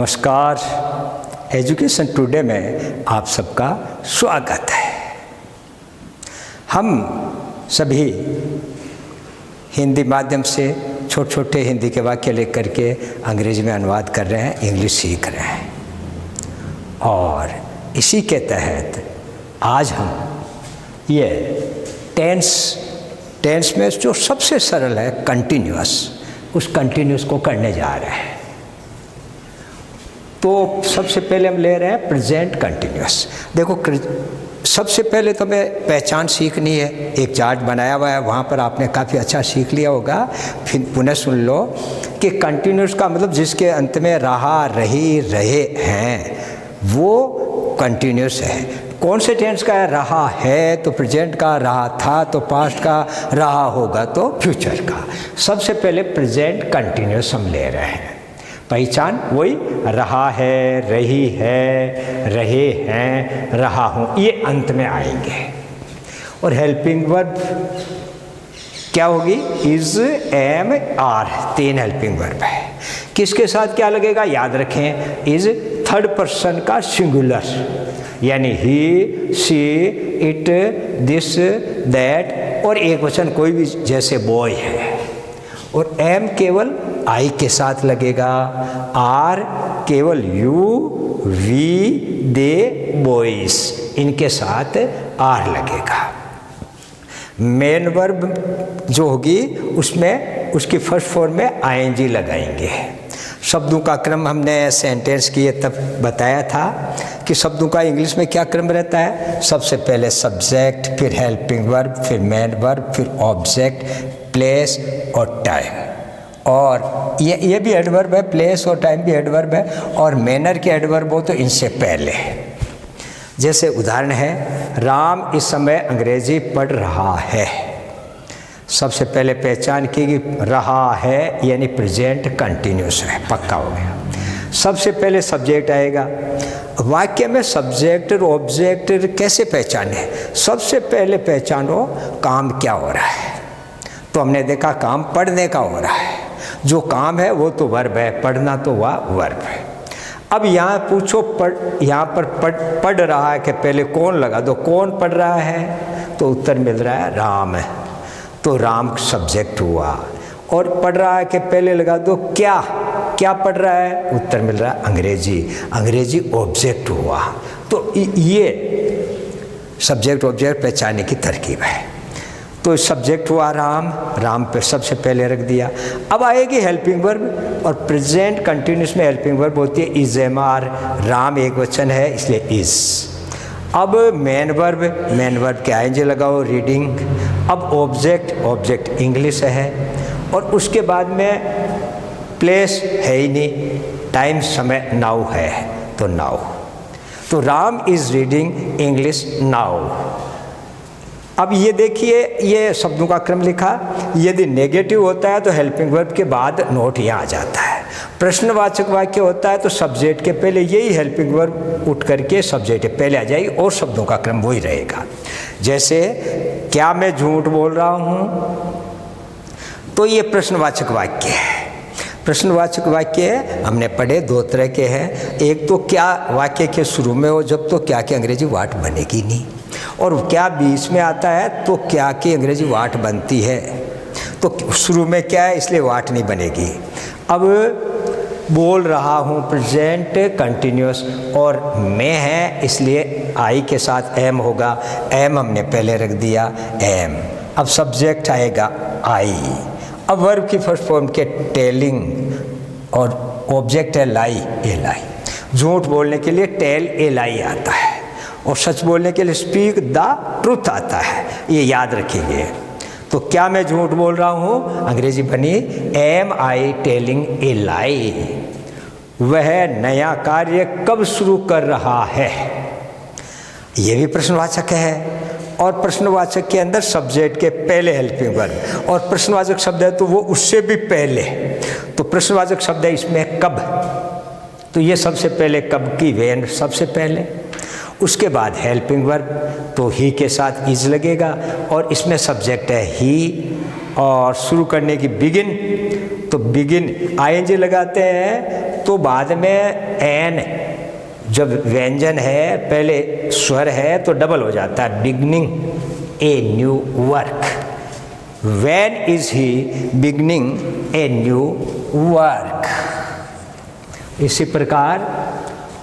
नमस्कार। Education today में आप सबका स्वागत है। हम सभी हिंदी माध्यम से छोटे छोटे हिंदी के वाक्य लेकर के अंग्रेजी में अनुवाद कर रहे हैं, इंग्लिश सीख रहे हैं। और इसी के तहत आज हम ये टेंस में जो सबसे सरल है कंटिन्यूअस, उस कंटिन्यूअस को करने जा रहे हैं। तो सबसे पहले हम ले रहे हैं प्रेजेंट कंटिन्यूअस। देखो, सबसे पहले तो हमें पहचान सीखनी है। एक चार्ट बनाया हुआ है, वहाँ पर आपने काफ़ी अच्छा सीख लिया होगा। फिर पुनः सुन लो कि कंटिन्यूअस का मतलब जिसके अंत में रहा, रही, रहे हैं, वो कंटिन्यूअस है। कौन से टेंस का है? रहा है तो प्रेजेंट का, रहा था तो पास्ट का, रहा होगा तो फ्यूचर का। सबसे पहले प्रेजेंट कंटिन्यूअस हम ले रहे हैं। पहचान वही रहा है, रही है, रहे हैं, रहा हूँ, ये अंत में आएंगे। और हेल्पिंग वर्ब क्या होगी? Is, am, are, 3 helping verb है। किसके साथ क्या लगेगा? याद रखें, इज थर्ड पर्सन का सिंगुलर, यानी he, she, it, this, that, और एक वचन कोई भी, जैसे बॉय है। और एम केवल आई के साथ लगेगा, आर केवल यू, वी, दे, बॉयज, इनके साथ आर लगेगा। मेन वर्ब जो होगी उसमें उसकी फर्स्ट फॉर्म में आईएनजी लगाएंगे। शब्दों का क्रम हमने सेंटेंस किए तब बताया था कि शब्दों का इंग्लिश में क्या क्रम रहता है। सबसे पहले सब्जेक्ट, फिर हेल्पिंग वर्ब, फिर मेन वर्ब, फिर ऑब्जेक्ट, प्लेस और टाइम। और ये भी एडवर्ब है, प्लेस और टाइम भी एडवर्ब है। और मैनर के एडवर्ब हो तो इनसे पहले। जैसे उदाहरण है, राम इस समय अंग्रेजी पढ़ रहा है। सबसे पहले पहचान की कि रहा है यानी प्रेजेंट कंटिन्यूअस है, पक्का हो गया। सबसे पहले सब्जेक्ट आएगा। वाक्य में सब्जेक्ट और ऑब्जेक्ट कैसे पहचाने? सबसे पहले पहचानो काम क्या हो रहा है। तो हमने देखा काम पढ़ने का हो रहा है। जो काम है वो तो वर्ब है, पढ़ना तो वह वर्ब है। अब यहाँ पूछो यहाँ पर पढ़ रहा है कि पहले कौन लगा दो, कौन पढ़ रहा है? तो उत्तर मिल रहा है राम है, तो राम सब्जेक्ट हुआ। और पढ़ रहा है कि पहले लगा दो क्या पढ़ रहा है? उत्तर मिल रहा है अंग्रेजी ऑब्जेक्ट हुआ। तो ये सब्जेक्ट ऑब्जेक्ट पहचानने की तरकीब है। तो सब्जेक्ट हुआ राम पे सबसे पहले रख दिया। अब आएगी हेल्पिंग वर्ब, और प्रेजेंट कंटिन्यूअस में हेल्पिंग वर्ब होती है इज, एम, आर। राम एक वचन है इसलिए इज। अब मेन वर्ब के आईएनजी लगाओ, रीडिंग। अब ऑब्जेक्ट इंग्लिश है। और उसके बाद में प्लेस है ही नहीं, टाइम समय नाउ है तो नाउ। तो Ram is reading English now. अब ये देखिए, ये शब्दों का क्रम लिखा। यदि नेगेटिव होता है तो हेल्पिंग वर्ब के बाद नोट यहाँ आ जाता है। प्रश्नवाचक वाक्य होता है तो सब्जेक्ट के पहले यही हेल्पिंग वर्ब उठ करके सब्जेक्ट पहले आ जाएगी और शब्दों का क्रम वही रहेगा। जैसे क्या मैं झूठ बोल रहा हूँ? तो ये प्रश्नवाचक वाक्य है। प्रश्नवाचक वाक्य हमने पढ़े 2 तरह के हैं। एक तो क्या वाक्य के शुरू में हो, जब तो क्या की अंग्रेजी वाट बनेगी नहीं। और क्या बीच में आता है तो क्या की अंग्रेजी वाट बनती है। तो शुरू में क्या है इसलिए वाट नहीं बनेगी। अब बोल रहा हूँ प्रेजेंट कंटिन्यूअस, और मैं है इसलिए आई के साथ एम होगा। एम हमने पहले रख दिया, एम। अब सब्जेक्ट आएगा आई। अब वर्ब की फर्स्ट फॉर्म के टेलिंग, और ऑब्जेक्ट है लाई, ए लाई। झूठ बोलने के लिए टेल, ए लाई आता है। और सच बोलने के लिए स्पीक द ट्रूथ आता है। ये याद रखिए। तो क्या मैं झूठ बोल रहा हूँ? अंग्रेजी बनी एम आई टेलिंग ए लाई। वह नया कार्य कब शुरू कर रहा है? ये भी प्रश्नवाचक है। और प्रश्नवाचक के अंदर सब्जेक्ट के पहले हेल्पिंग वर्ब, और प्रश्नवाचक शब्द है तो वो उससे भी पहले। तो प्रश्नवाचक शब्द है इसमें कब, तो ये सबसे पहले कब की वेन सबसे पहले। उसके बाद हेल्पिंग वर्ब, तो ही के साथ इज लगेगा। और इसमें सब्जेक्ट है ही, और शुरू करने की बिगिन, तो बिगिन आईएनजी लगाते हैं तो तो बाद में एन जब व्यंजन है, पहले स्वर है तो डबल हो जाता है, beginning a new work. When is he beginning a new work? इसी प्रकार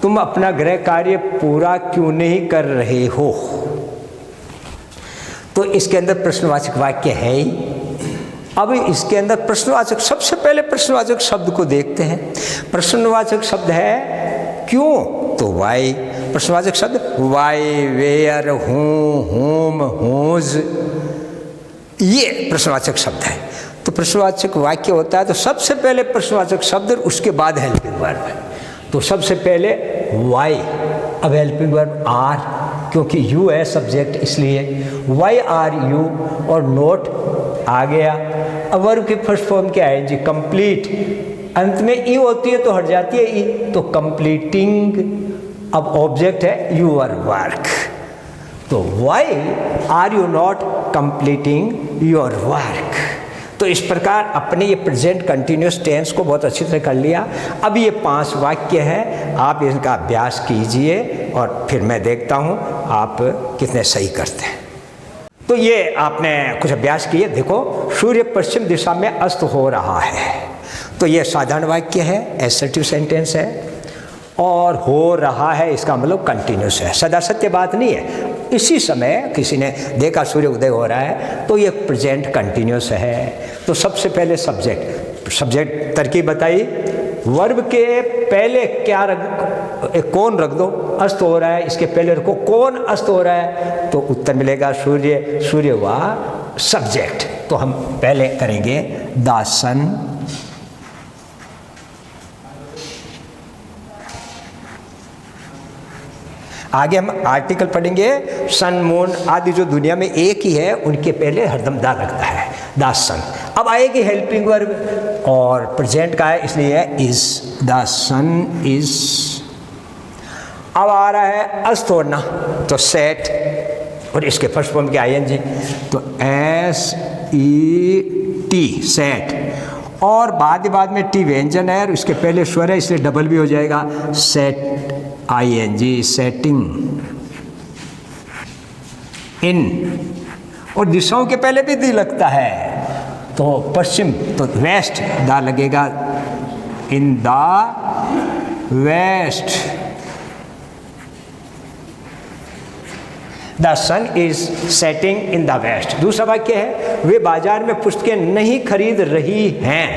तुम अपना गृह कार्य पूरा क्यों नहीं कर रहे हो? तो इसके अंदर प्रश्नवाचक वाक्य है ही। अब इसके अंदर प्रश्नवाचक, सबसे पहले प्रश्नवाचक शब्द को देखते हैं। प्रश्नवाचक शब्द है क्यों, तो वाई। प्रश्नवाचक शब्द वाई, वेयर, हूँ, होम, हुज, ये प्रश्नवाचक शब्द है। तो प्रश्नवाचक वाक्य होता है तो सबसे पहले प्रश्नवाचक शब्द, उसके बाद हेल्पिंग वर्ब है। तो सबसे पहले वाई, अब हेल्पिंग वर्ब आर, क्योंकि यू है सब्जेक्ट इसलिए वाई आर यू, और नोट आ गया। अब वर्ब की फर्स्ट फॉर्म क्या है जी, कंप्लीट। अंत में ई होती है तो हट जाती है ई, तो कंप्लीटिंग। अब ऑब्जेक्ट है यूर वर्क, तो why are you not completing your work. तो इस प्रकार अपने ये प्रेजेंट कंटिन्यूस टेंस को बहुत अच्छी तरह कर लिया। अब ये 5 वाक्य है, आप इनका अभ्यास कीजिए और फिर मैं देखता हूँ आप कितने सही करते हैं। तो ये आपने कुछ अभ्यास किए। देखो, सूर्य पश्चिम दिशा में अस्त हो रहा है, तो ये साधारण वाक्य है, एसर्टिव सेंटेंस है। और हो रहा है इसका मतलब कंटिन्यूस है, सदा सत्य बात नहीं है। इसी समय किसी ने देखा सूर्य उदय हो रहा है, तो ये प्रेजेंट कंटिन्यूस है। तो सबसे पहले सब्जेक्ट तरकीब बताई। वर्ब के पहले क्या कौन रख दो, अस्त हो रहा है, इसके पहले रखो कौन अस्त हो रहा है, तो उत्तर मिलेगा सूर्य। सूर्य हुआ सब्जेक्ट, तो हम पहले करेंगे द सन। आगे हम आर्टिकल पढ़ेंगे। सन, मून आदि जो दुनिया में एक ही है, उनके पहले हरदम दा लगता है, द सन। अब आएगी हेल्पिंग वर्ब, और प्रेजेंट का है इसलिए इज, द सन इज। अब आ रहा है अस्त होना, तो सेट, और इसके फर्स्ट फॉर्म के आईएनजी, तो एस ई टी, सेट। और बाद में टी व्यंजन है और इसके पहले स्वर है, इसलिए डबल भी हो जाएगा, सेट आईएनजी, सेटिंग इन। और दिशाओं के पहले भी दी लगता है, तो पश्चिम तो वेस्ट, दा लगेगा, in the west. The sun is setting in the west. दूसरा वाक्य है वे बाजार में पुस्तकें नहीं खरीद रही हैं,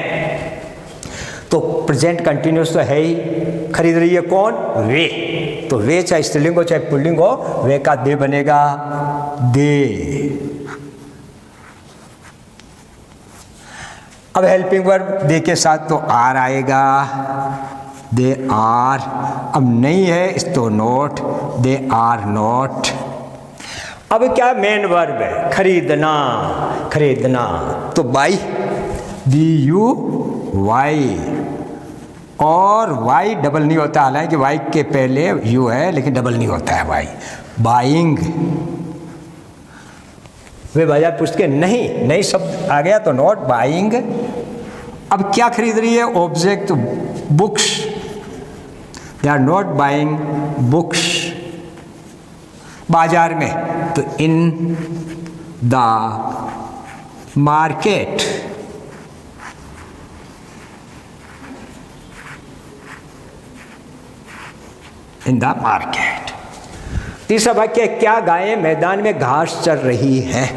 तो प्रेजेंट कंटिन्यूस तो है ही। खरीद रही है कौन, वे। तो वे चाहे स्त्रीलिंग हो चाहे पुल्लिंग हो, वे का दे बनेगा, दे। अब हेल्पिंग वर्ब दे के साथ तो आर आएगा, दे आर। अब नहीं है तो नोट, दे आर नोट। अब क्या मेन वर्ब है, खरीदना, खरीदना, तो बाई, बी यू वाई। और वाई डबल नहीं होता, हालांकि वाई के पहले यू है लेकिन डबल नहीं होता है वाई। बाइंग, वे बाजार पुस्तकें नहीं शब्द आ गया तो नॉट बाइंग। अब क्या खरीद रही है, object books, they are not buying books. बाजार में तो in the market. In the market. तीसरा वाक्य, क्या गायें मैदान में घास चर रही हैं,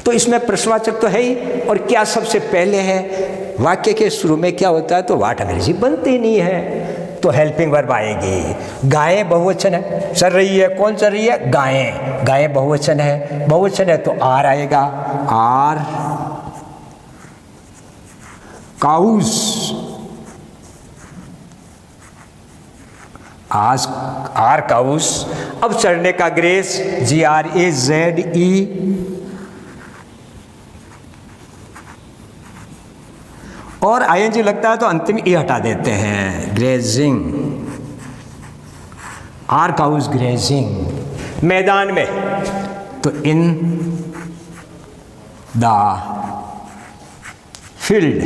तो इसमें प्रश्नवाचक तो है ही, और क्या सबसे पहले है। वाक्य के शुरू में क्या होता है, तो वाट अंग्रेजी बनती नहीं है, तो हेल्पिंग वर्ब आएगी। गायें बहुवचन है, चर रही है, कौन चर रही है, गायें। गायें बहुवचन है तो आर आएगा, आर काउस। आज आर काउस। अब चढ़ने का ग्रेस, GRAZE। और ING लगता है तो अंतिम ई हटा देते हैं, ग्रेजिंग। Are cows grazing. मैदान में तो in the field.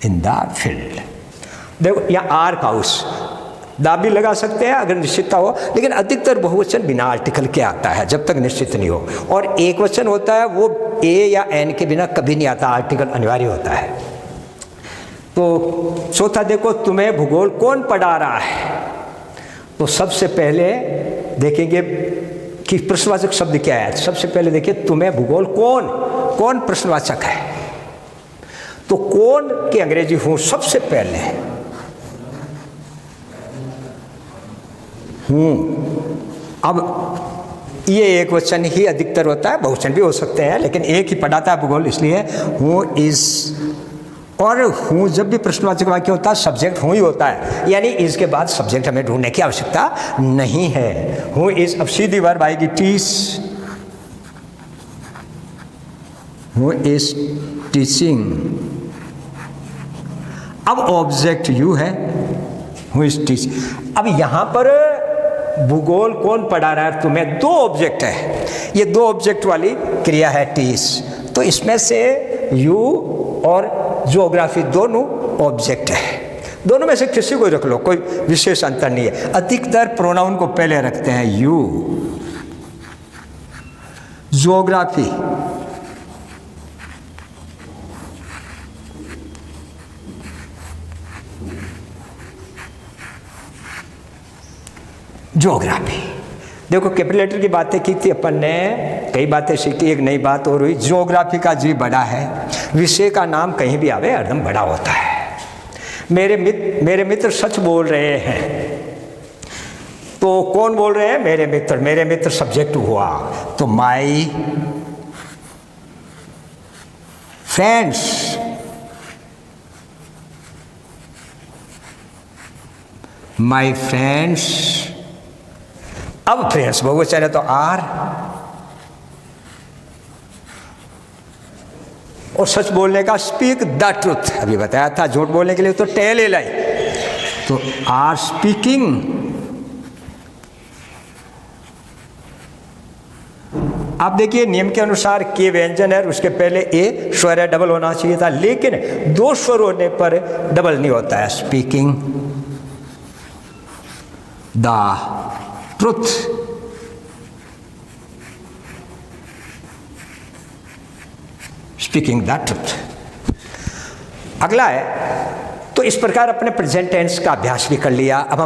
In the field. देखो यहाँ आर्क हाउस, दा भी लगा सकते हैं अगर निश्चितता हो, लेकिन अधिकतर बहुवचन बिना आर्टिकल के आता है जब तक निश्चित नहीं हो, और एक वचन होता है वो ए या एन के बिना कभी नहीं आता, आर्टिकल अनिवार्य होता है। तो चौथा देखो, तुम्हें भूगोल कौन पढ़ा रहा है। तो सबसे पहले देखेंगे कि प्रश्नवाचक शब्द क्या है। सबसे पहले देखिए तुम्हें भूगोल कौन प्रश्नवाचक है। तो कौन की अंग्रेजी हूं सबसे पहले हूं। अब ये एक वचन ही अधिकतर होता है, बहुवचन भी हो सकते हैं, लेकिन एक ही पढ़ाता है भूगोल, इसलिए हूं इज। और हूं जब भी प्रश्नवाचक वाक्य होता है सब्जेक्ट हूं ही होता है, यानी इसके बाद सब्जेक्ट हमें ढूंढने की आवश्यकता नहीं है। हूं इज, अब सीधी वर्ब आएगी टीच, हूं इज टीचिंग। अब ऑब्जेक्ट यू है, हूं इज टीचिंग। अब यहां पर भूगोल कौन पढ़ा रहा है तुम्हें, दो ऑब्जेक्ट है, ये दो ऑब्जेक्ट वाली क्रिया है टीच। तो इसमें से यू और ज्योग्राफी दोनों ऑब्जेक्ट है, दोनों में से किसी को रख लो, कोई विशेष अंतर नहीं है। अधिकतर प्रोनाउन को पहले रखते हैं, यू ज्योग्राफी। ज्योग्राफी। देखो कैपिटल लेटर की बातें की थी अपन ने, कई बातें सीखी, एक नई बात और हुई, ज्योग्राफी का जी बड़ा है। विषय का नाम कहीं भी आवे हरदम बड़ा होता है। मेरे मित्र सच बोल रहे हैं, तो कौन बोल रहे हैं, मेरे मित्र सब्जेक्ट हुआ, तो माई फ्रेंड्स, माई फ्रेंड्स। अब फ्रेंड्स बहुवचन है तो आर, और सच बोलने का स्पीक द ट्रूथ, अभी बताया था, झूठ बोलने के लिए तो टेल ए लाई, तो आर स्पीकिंग। आप देखिए नियम के अनुसार के व्यंजन है, उसके पहले ए स्वर है, डबल होना चाहिए था, लेकिन दो स्वर होने पर डबल नहीं होता है। Speaking the truth, speaking the truth. अगला है, तो इस प्रकार अपने प्रेजेंट टेंस का अभ्यास भी कर लिया। अब हम